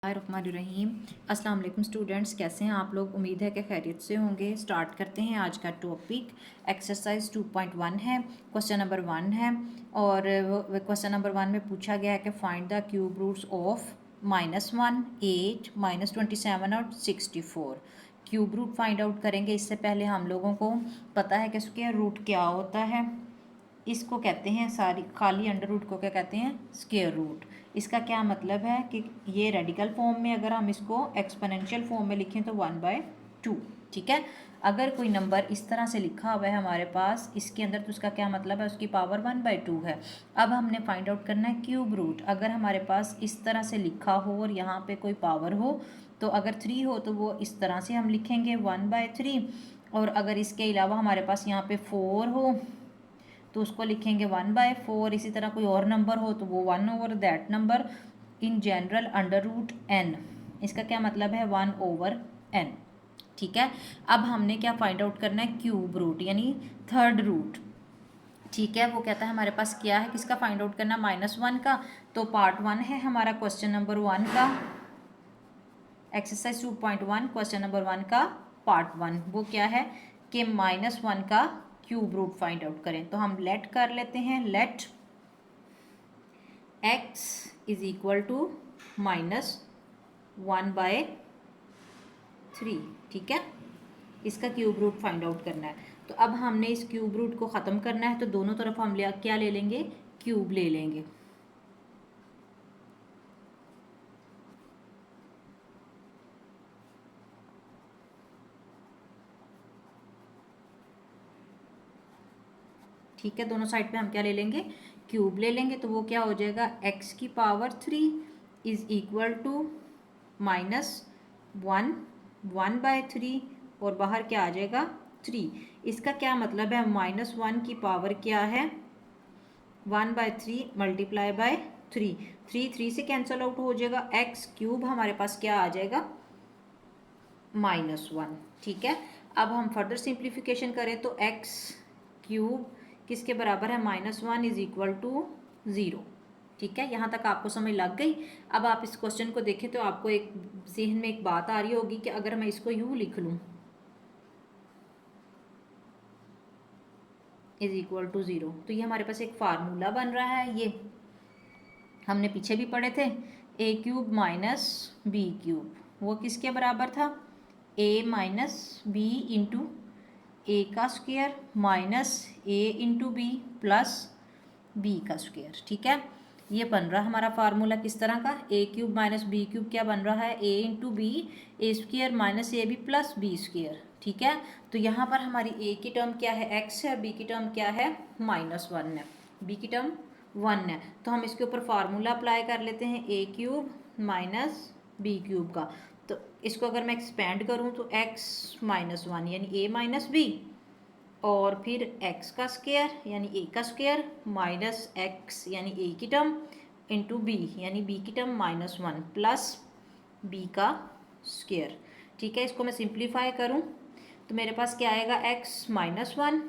रहीम। अस्सलाम वालेकुम स्टूडेंट्स, कैसे हैं आप लोग? उम्मीद है कि खैरियत से होंगे। स्टार्ट करते हैं आज का टॉपिक। एक्सरसाइज 2.1 है, क्वेश्चन नंबर 1 है और क्वेश्चन नंबर 1 में पूछा गया है कि find the cube roots of -1, 8, -27 और 64। क्यूब रूट फाइंड आउट करेंगे। इससे पहले हम लोगों को पता है कि स्क्वायर रूट क्या होता है। इसको कहते हैं, सारी खाली अंडर रूट को क्या कहते हैं? Square root. इसका क्या मतलब है कि ये रेडिकल फॉर्म में अगर हम इसको एक्सपोनेंशियल फॉर्म में लिखें तो 1/2, ठीक है। अगर कोई नंबर इस तरह से लिखा हुआ है हमारे पास इसके अंदर, तो उसका क्या मतलब है? उसकी पावर 1/2 है। अब हमने फाइंड आउट करना है क्यूब रूट। अगर हमारे पास इस तरह से लिखा हो और यहाँ पे कोई पावर हो, तो अगर 3 हो तो वो इस तरह से हम लिखेंगे 1/3। और अगर इसके अलावा हमारे पास यहाँ पे 4 हो तो उसको लिखेंगे 1/4। इसी तरह कोई और नंबर हो तो वो 1/that number. In general under root n, इसका क्या मतलब है? 1/n, ठीक है। अब हमने क्या फाइंड आउट करना है? क्यूब रूट यानी थर्ड रूट, ठीक है। वो कहता है हमारे पास क्या है, किसका फाइंड आउट करना? -1 का। तो पार्ट 1 है हमारा क्वेश्चन नंबर 1 का, एक्सरसाइज 2.1 क्वेश्चन नंबर 1 का पार्ट 1। वो क्या है कि -1 का क्यूब रूट फाइंड आउट करें। तो हम लेट कर लेते हैं, let x is equal to -1/3, ठीक है। इसका क्यूब रूट फाइंड आउट करना है। तो अब हमने इस क्यूब रूट को ख़त्म करना है, तो दोनों तरफ हम क्या ले लेंगे? क्यूब ले लेंगे। ठीक है, दोनों साइड पे हम क्या ले लेंगे? क्यूब ले लेंगे। तो वो क्या हो जाएगा? x की पावर 3 इज इक्वल टू -1/3 और बाहर क्या आ जाएगा? 3। इसका क्या मतलब है? -1 की पावर क्या है? 1/3 मल्टीप्लाई बाय 3। 3 से कैंसिल आउट हो जाएगा। x क्यूब हमारे पास क्या आ जाएगा? -1, ठीक है। अब हम फर्दर सिंप्लीफिकेशन करें तो x क्यूब किसके बराबर है? -1 इज इक्वल टू 0, ठीक है। यहाँ तक आपको समझ लग गई। अब आप इस क्वेश्चन को देखें तो आपको एक जहन में एक बात आ रही होगी कि अगर मैं इसको यूँ लिख लूँ इज इक्वल टू 0, तो ये हमारे पास एक फार्मूला बन रहा है। ये हमने पीछे भी पढ़े थे, a cube minus b cube. वो किसके बराबर था? a minus b into a का square minus a into b plus b का स्क्वायर, ठीक है। ये बन रहा हमारा फार्मूला किस तरह का? a cube minus b cube क्या बन रहा है? a into b, a square minus a b plus b square, ठीक है। तो यहाँ पर हमारी a की टर्म क्या है? x है। b की टर्म क्या है? -1 है। b की टर्म 1 है। तो हम इसके ऊपर फार्मूला अप्लाई कर लेते हैं, a cube minus b cube का। तो इसको अगर मैं एक्सपेंड करूँ तो x -1 यानी a माइनस बी, और फिर x का स्क्वायर यानी a का स्क्वायर माइनस x यानी a की टर्म इंटू b यानी b की टर्म -1 प्लस b का स्क्वायर, ठीक है। इसको मैं सिंप्लीफाई करूं तो मेरे पास क्या आएगा? x -1,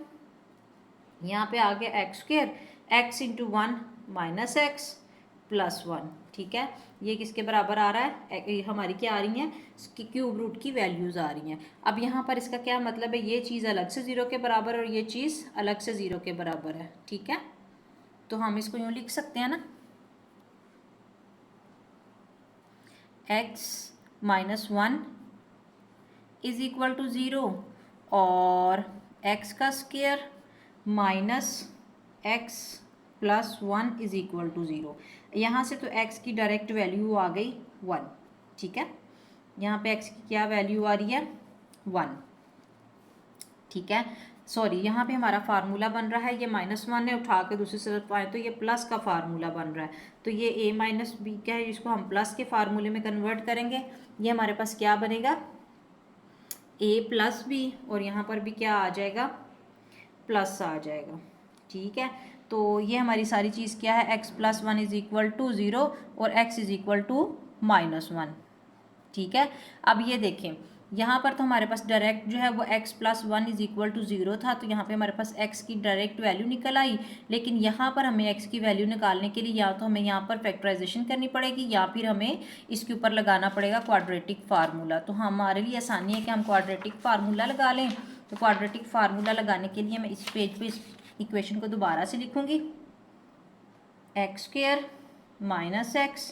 यहाँ पे आ गया x square, x into 1 minus x plus 1, ठीक है। ये किसके बराबर आ रहा है? हमारी क्या आ रही हैं? क्यूब रूट की वैल्यूज़ आ रही हैं। अब यहाँ पर इसका क्या मतलब है? ये चीज़ अलग से 0 के बराबर और ये चीज़ अलग से 0 के बराबर है, ठीक है। तो हम इसको यूँ लिख सकते हैं ना, x -1 इज इक्वल टू 0 और x का square minus x plus 1 is equal to 0। यहाँ से तो x की डायरेक्ट वैल्यू आ गई 1, ठीक है। यहाँ पे x की क्या वैल्यू आ रही है? 1, ठीक है। सॉरी, यहाँ पे हमारा फार्मूला बन रहा है, ये -1 है, उठा के दूसरी तरफ आए तो ये प्लस का फार्मूला बन रहा है। तो ये a माइनस बी क्या है, इसको हम प्लस के फार्मूले में कन्वर्ट करेंगे। ये हमारे पास क्या बनेगा? a प्लस बी, और यहाँ पर भी क्या आ जाएगा? प्लस आ जाएगा, ठीक है। तो ये हमारी सारी चीज़ क्या है? x + 1 इज इक्वल टू 0 और x इज इक्वल टू -1, ठीक है। अब ये देखें, यहाँ पर तो हमारे पास डायरेक्ट जो है वो x plus 1 is equal to 0 था, तो यहाँ पे हमारे पास x की डायरेक्ट वैल्यू निकल आई। लेकिन यहाँ पर हमें x की वैल्यू निकालने के लिए या तो हमें यहाँ पर फैक्टराइजेशन करनी पड़ेगी या फिर हमें इसके ऊपर लगाना पड़ेगा क्वाड्रेटिक फार्मूला। तो हमारे लिए आसानी है कि हम क्वाड्रेटिक फार्मूला लगा लें। तो क्वाड्रेटिक फार्मूला लगाने के लिए मैं इस पेज पे इस इक्वेशन को दोबारा से लिखूँगी, x square minus x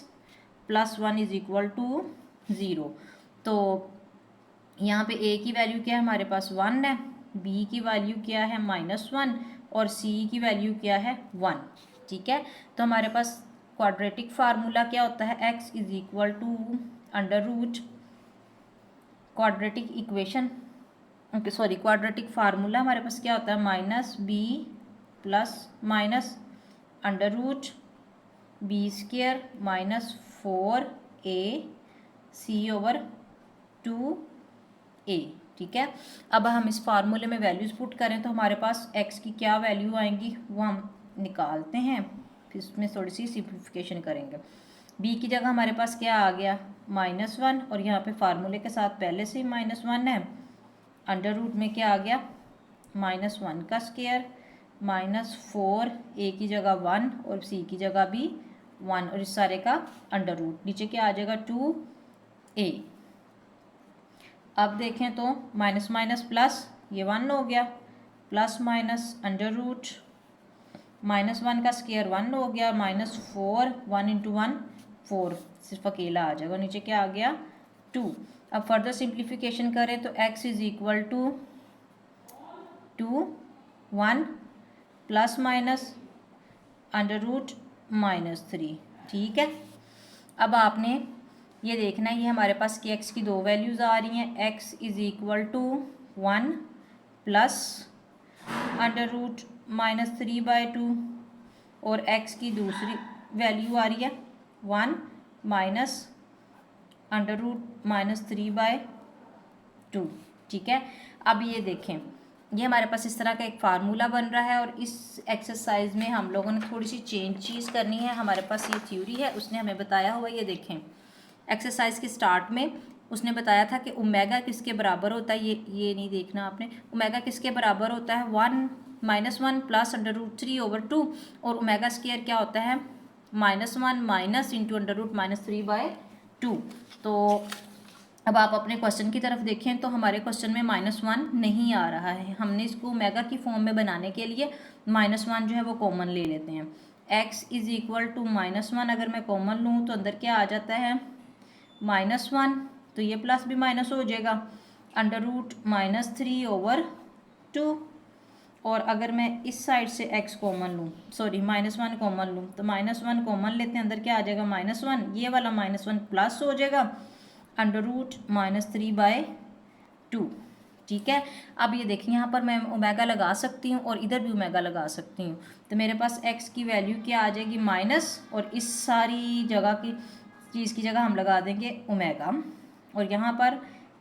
plus 1 is equal to 0। तो यहाँ पे a की वैल्यू क्या है हमारे पास 1 है, b की वैल्यू क्या है -1 और c की वैल्यू क्या है 1। ठीक है, तो हमारे पास क्वाड्रेटिक फार्मूला क्या होता है, x is equal to under root quadratic equation quadratic formula हमारे पास क्या होता है minus b plus minus under root b square minus 4ac over 2a। ठीक है, अब हम इस फार्मूले में वैल्यूज पुट करें तो हमारे पास x की क्या वैल्यू आएंगी वो हम निकालते हैं, फिर इसमें थोड़ी सी सिंप्लीफिकेशन करेंगे। b की जगह हमारे पास क्या आ गया -1 और यहाँ पे फार्मूले के साथ पहले से ही -1 है। अंडर रूट में क्या आ गया -1 का स्क्वायर -4 a की जगह 1 और c की जगह भी 1 और इस सारे का अंडर रूट, नीचे क्या आ जाएगा 2a। अब देखें तो माइनस माइनस प्लस ये 1 हो गया, प्लस माइनस अंडर रूट -1 का स्क्वायर 1 हो गया, -4 1 इंटू 1 4 सिर्फ अकेला आ जाएगा, नीचे क्या आ गया 2। अब फर्दर सिंप्लीफिकेशन करें तो x is equal to 2 1 plus minus under root -3। ठीक है, अब आपने ये देखना है, ये हमारे पास की x की दो वैल्यूज़ आ रही हैं, x is equal to 1 plus under root -3/2 और x की दूसरी वैल्यू आ रही है 1 माइनस अंडर रूट -3/2। ठीक है, अब ये देखें, ये हमारे पास इस तरह का एक फार्मूला बन रहा है और इस एक्सरसाइज में हम लोगों ने थोड़ी सी चीज़ करनी है। हमारे पास ये थ्योरी है, उसने हमें बताया हुआ, ये देखें एक्सरसाइज के स्टार्ट में उसने बताया था कि ओमेगा किसके बराबर होता है, ये नहीं देखना आपने, ओमेगा किसके बराबर होता है 1 प्लस अंडर रूट 3 ओवर 2 और ओमेगा स्क्वायर क्या होता है -1 माइनस इंटू अंडर रूट -3/2। तो अब आप अपने क्वेश्चन की तरफ देखें तो हमारे क्वेश्चन में -1 नहीं आ रहा है, हमने इसको ओमेगा की फॉर्म में बनाने के लिए -1 जो है वो कॉमन ले लेते हैं। x इज इक्वल टू -1 अगर मैं कॉमन लूँ तो अंदर क्या आ जाता है -1, तो ये प्लस भी माइनस हो जाएगा, अंडर रूट -3 ओवर 2 और अगर मैं इस साइड से x कॉमन लूँ -1 कॉमन लूँ तो -1 कॉमन लेते हैं, अंदर क्या आ जाएगा -1, ये वाला -1 प्लस हो जाएगा अंडर रूट -3/2। ठीक है, अब ये देखिए यहाँ पर मैं ओमेगा लगा सकती हूँ और इधर भी ओमेगा लगा सकती हूँ, तो मेरे पास x की वैल्यू क्या आ जाएगी माइनस और इस सारी जगह की चीज़ की जगह हम लगा देंगे ओमेगा और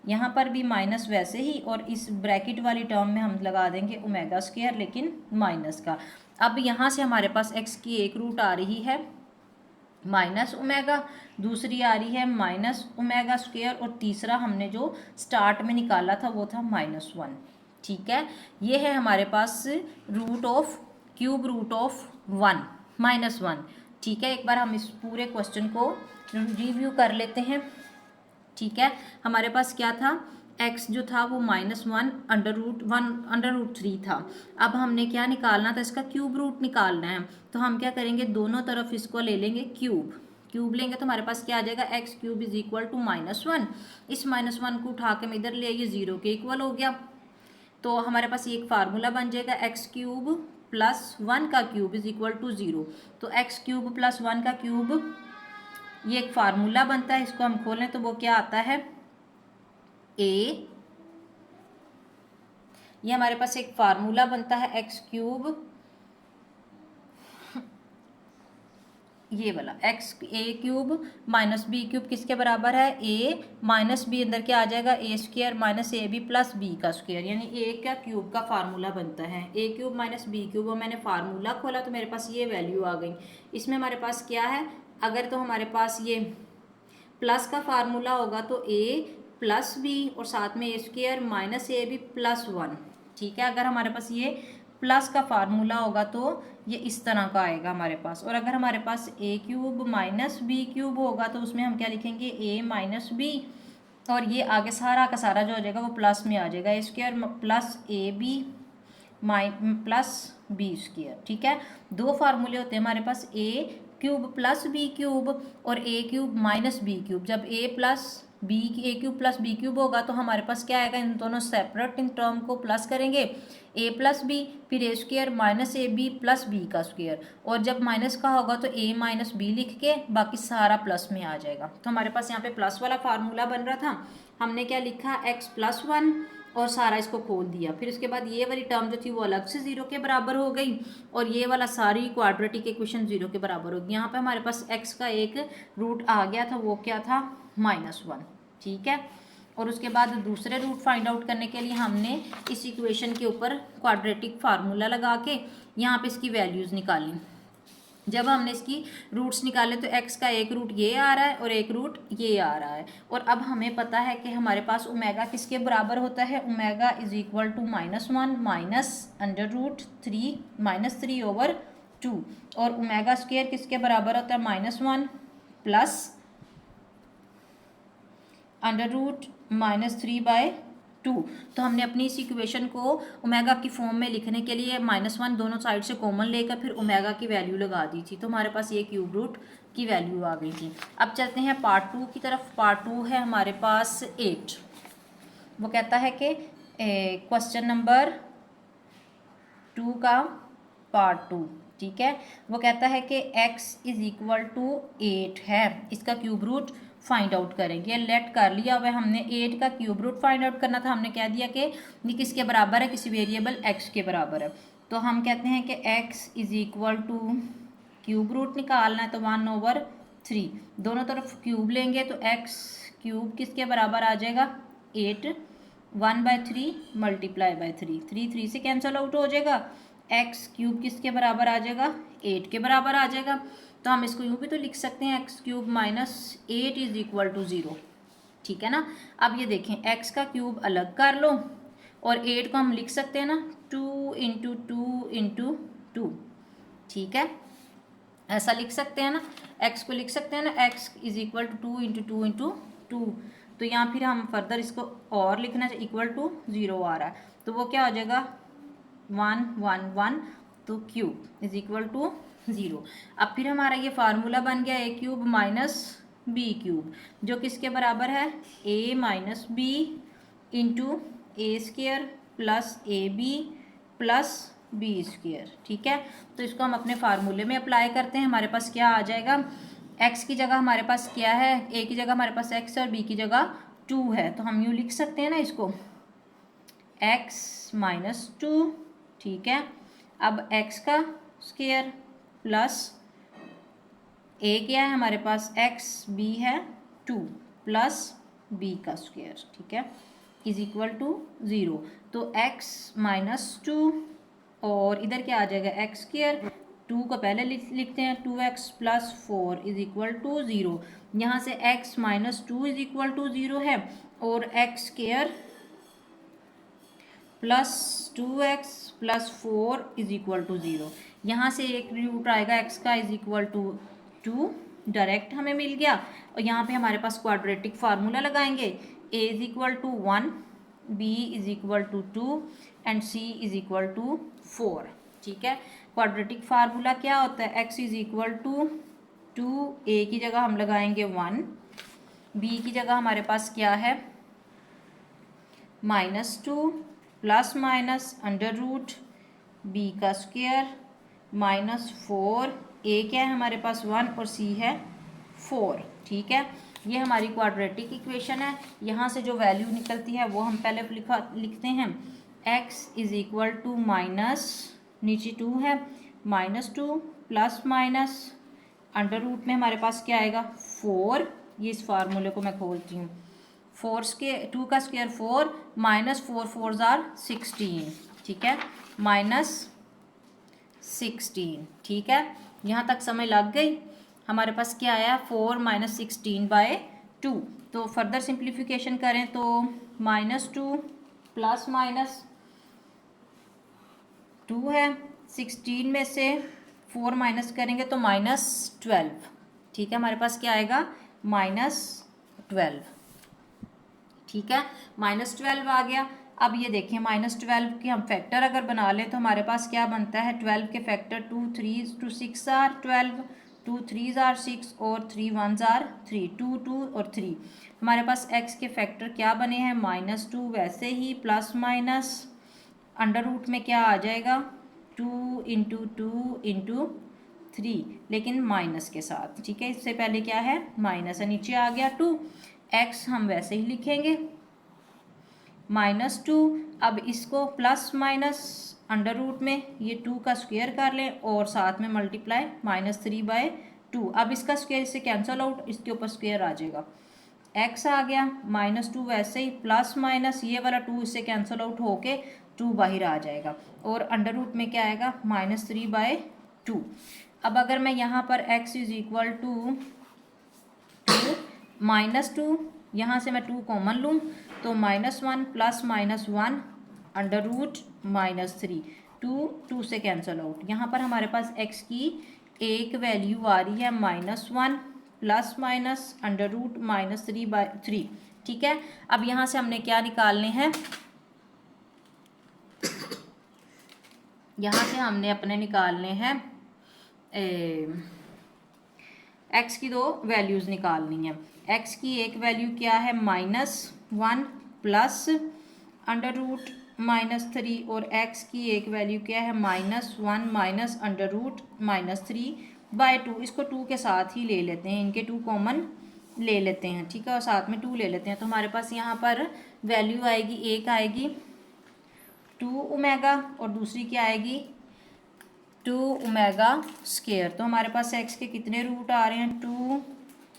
यहाँ पर भी माइनस वैसे ही और इस ब्रैकेट वाली टर्म में हम लगा देंगे ओमेगा स्क्वायर लेकिन माइनस का। अब यहाँ से हमारे पास x की एक रूट आ रही है माइनस ओमेगा, दूसरी आ रही है माइनस ओमेगा स्क्वायर और तीसरा हमने जो स्टार्ट में निकाला था वो था -1। ठीक है, ये है हमारे पास क्यूब रूट ऑफ 1 -1। ठीक है, एक बार हम इस पूरे क्वेश्चन को रिव्यू कर लेते हैं। ठीक है, हमारे पास क्या था x जो था वो -1 अंडर रूट 3 था। अब हमने क्या निकालना था, इसका क्यूब रूट निकालना है, तो हम क्या करेंगे दोनों तरफ इसको ले लेंगे क्यूब लेंगे तो हमारे पास क्या आ जाएगा x cube is equal to -1। इस -1 को उठा के मैं इधर ले आइए 0 के इक्वल हो गया, तो हमारे पास ये एक फार्मूला बन जाएगा x क्यूब प्लस 1 का क्यूब इज इक्वल टू 0। तो x क्यूब प्लस 1 का क्यूब ये एक फार्मूला बनता है, इसको हम खोलें तो वो क्या आता है ये हमारे पास एक फार्मूला बनता है x क्यूब, ये वाला a cube minus b cube किसके बराबर है a माइनस बी, अंदर क्या आ जाएगा a square minus a b plus b का स्क्वायर, यानी a का क्यूब का फार्मूला बनता है a cube minus b cube. और मैंने फार्मूला खोला तो मेरे पास ये वैल्यू आ गई। इसमें हमारे पास क्या है, अगर तो हमारे पास ये प्लस का फार्मूला होगा तो a प्लस बी और साथ में a square minus a b plus 1। ठीक है, अगर हमारे पास ये प्लस का फार्मूला होगा तो ये इस तरह का आएगा हमारे पास। और अगर हमारे पास a cube minus b cube होगा तो उसमें हम क्या लिखेंगे, ए माइनस बी, और ये आगे सारा का सारा जो हो जाएगा वो प्लस में आ जाएगा, a square plus a b plus b square. ठीक है, दो फार्मूले होते हैं हमारे पास, a cube plus b cube और a cube minus b cube. जब a cube plus b cube होगा तो हमारे पास क्या आएगा, इन दोनों सेपरेट इन टर्म को प्लस करेंगे, ए प्लस बी फिर a square minus a b plus b का स्क्वायर, और जब माइनस का होगा तो ए माइनस बी लिख के बाकी सारा प्लस में आ जाएगा। तो हमारे पास यहाँ पे प्लस वाला फार्मूला बन रहा था, हमने क्या लिखा, एक्स प्लस 1 और सारा इसको खोल दिया। फिर उसके बाद ये वाली टर्म जो थी वो अलग से 0 के बराबर हो गई और ये वाला सारी क्वाड्रेटिक इक्वेशन 0 के बराबर होगी। यहाँ पे हमारे पास x का एक रूट आ गया था, वो क्या था, -1। ठीक है, और उसके बाद दूसरे रूट फाइंड आउट करने के लिए हमने इस इक्वेशन के ऊपर क्वाड्रेटिक फार्मूला लगा के यहाँ पे इसकी वैल्यूज़ निकाली। जब हमने इसकी रूट्स निकाले तो x का एक रूट ये आ रहा है और एक रूट ये आ रहा है। और अब हमें पता है कि हमारे पास ओमेगा किसके बराबर होता है, omega is equal to -1 minus under root 3 -3/2, और ओमेगा स्क्वायर किसके बराबर होता है, -1 प्लस अंडर रूट -3/2। तो हमने अपनी इस इक्वेशन को ओमेगा की फॉर्म में लिखने के लिए -1 दोनों साइड से कॉमन लेकर फिर ओमेगा की वैल्यू लगा दी थी, तो हमारे पास ये क्यूब रूट की वैल्यू आ गई थी। अब चलते हैं पार्ट 2 की तरफ। पार्ट 2 है हमारे पास 8। वो कहता है कि क्वेश्चन नंबर 2 का पार्ट 2, ठीक है, वो कहता है कि x इज इक्वल टू 8 है, इसका क्यूब रूट फाइंड आउट करेंगे। लेट कर लिया हुआ हमने, 8 का क्यूब रूट फाइंड आउट करना था, हमने कह दिया कि ये किसके बराबर है, किसी वेरिएबल x के बराबर है। तो हम कहते हैं कि x is equal to cube root निकालना है तो 1/3, दोनों तरफ क्यूब लेंगे तो x क्यूब किसके बराबर आ जाएगा, 8, 1/3 मल्टीप्लाई बाई 3, 3 से कैंसिल आउट हो जाएगा, x क्यूब किसके बराबर आ जाएगा, 8 के बराबर आ जाएगा। तो हम इसको यूँ भी तो लिख सकते हैं, x cube -8 is equal to 0। ठीक है ना। अब ये देखें, x का क्यूब अलग कर लो और 8 को हम लिख सकते हैं ना 2 × 2 × 2। ठीक है, ऐसा लिख सकते हैं ना, x को लिख सकते हैं ना, x इज इक्वल टू 2 × 2 × 2। तो यहाँ फिर हम फर्दर इसको और लिखना चाहिए, इक्वल टू 0 आ रहा है तो वो क्या हो जाएगा, 1 1 1, तो क्यूब इज इक्वल टू 0। अब फिर हमारा ये फार्मूला बन गया, a cube minus b cube, जो किसके बराबर है, a minus b into a square plus a b plus b square. ठीक है, तो इसको हम अपने फार्मूले में अप्लाई करते हैं। हमारे पास क्या आ जाएगा, x की जगह हमारे पास क्या है, a की जगह हमारे पास x और b की जगह 2 है, तो हम यूँ लिख सकते हैं ना इसको, x माइनस 2। ठीक है, अब x का स्क्वायर प्लस a क्या है हमारे पास, x b है 2 प्लस b का स्क्वायर, ठीक है, इज इक्वल टू 0। तो x माइनस 2 और इधर क्या आ जाएगा, x स्क्वायर, 2 को पहले लिखते हैं, 2x plus 4 is equal to 0। यहाँ से x minus 2 is equal to 0 है और x square plus 2x plus 4 is equal to 0। यहाँ से एक रूट आएगा x का इज इक्वल टू 2, डायरेक्ट हमें मिल गया। और यहाँ पे हमारे पास क्वाड्रेटिक फार्मूला लगाएंगे, a is equal to 1, b is equal to 2 and c is equal to 4। ठीक है, क्वाड्रेटिक फार्मूला क्या होता है, x is equal to 2, a की जगह हम लगाएंगे 1, b की जगह हमारे पास क्या है -2 plus minus under root b का स्क्वायर -4, a क्या है हमारे पास 1 और c है 4। ठीक है, ये हमारी क्वाड्रेटिक इक्वेशन है। यहाँ से जो वैल्यू निकलती है वो हम पहले लिखते हैं, x is equal to minus, नीचे 2 है, -2 प्लस माइनस अंडर रूट में हमारे पास क्या आएगा 4। ये इस फार्मूले को मैं खोलती हूँ, 2 का स्क्वायर 4 -4 4 जार 16। ठीक है, -16। ठीक है, यहाँ तक समझ लग गई। हमारे पास क्या आया, 4 - 16/2 2। तो फर्दर सिंप्लीफिकेशन करें तो -2 प्लस माइनस 2 है, 16 में से 4 माइनस करेंगे तो -12। ठीक है, हमारे पास क्या आएगा -12। ठीक है, -12 आ गया। अब ये देखिए -12 के हम फैक्टर अगर बना लें तो हमारे पास क्या बनता है, 12 के फैक्टर 2 3 2 6 आर 12, 2 3 आर 6 और 3 1 आर 3, 2 2 और 3। हमारे पास x के फैक्टर क्या बने हैं -2, वैसे ही प्लस माइनस अंडर रूट में क्या आ जाएगा 2 इंटू 2 इंटू 3, लेकिन माइनस के साथ। ठीक है, इससे पहले क्या है माइनस है, नीचे आ गया 2। x हम वैसे ही लिखेंगे -2। अब इसको प्लस माइनस अंडर रूट में ये 2 का स्क्वायर कर लें और साथ में मल्टीप्लाई -3/2। अब इसका स्क्वायर इससे कैंसिल आउट, इसके ऊपर स्क्वायर आ जाएगा, x आ गया -2, वैसे ही प्लस माइनस ये वाला 2 इससे कैंसिल आउट होके 2 बाहर आ जाएगा और अंडर रूट में क्या आएगा -3/2। अब अगर मैं यहाँ पर x इज इक्वल टू -2, यहाँ से मैं 2 कॉमन लूँ तो -1 प्लस -1 अंडर रूट -3, 2 से कैंसिल आउट। यहाँ पर हमारे पास x की एक वैल्यू आ रही है -1 प्लस माइनस अंडर रूट -3/3। ठीक है, अब यहाँ से हमने क्या निकालने हैं, यहाँ से हमने अपने निकालने हैं x की 2 वैल्यूज़ निकालनी है। x की एक वैल्यू क्या है -1 प्लस अंडर रूट -3 और x की एक वैल्यू क्या है -1 माइनस अंडर रूट -3/2। इसको 2 के साथ ही ले लेते हैं, इनके 2 कॉमन ले लेते हैं। ठीक है, और साथ में 2 ले लेते हैं तो हमारे पास यहाँ पर वैल्यू आएगी, एक आएगी 2 ओमेगा और दूसरी क्या आएगी 2 ओमेगा स्क्वायर। तो हमारे पास x के कितने रूट आ रहे हैं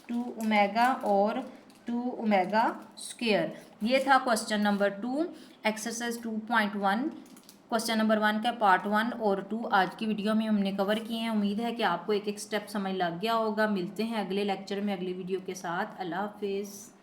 2 ओमेगा और 2 ओमेगा स्क्वायर। ये था question number 2 exercise 2.1। Question number 1 का पार्ट 1 और 2 आज की वीडियो में हमने कवर किए हैं। उम्मीद है कि आपको एक एक स्टेप समझ लग गया होगा। मिलते हैं अगले लेक्चर में अगली वीडियो के साथ। अल्लाह हाफिज़।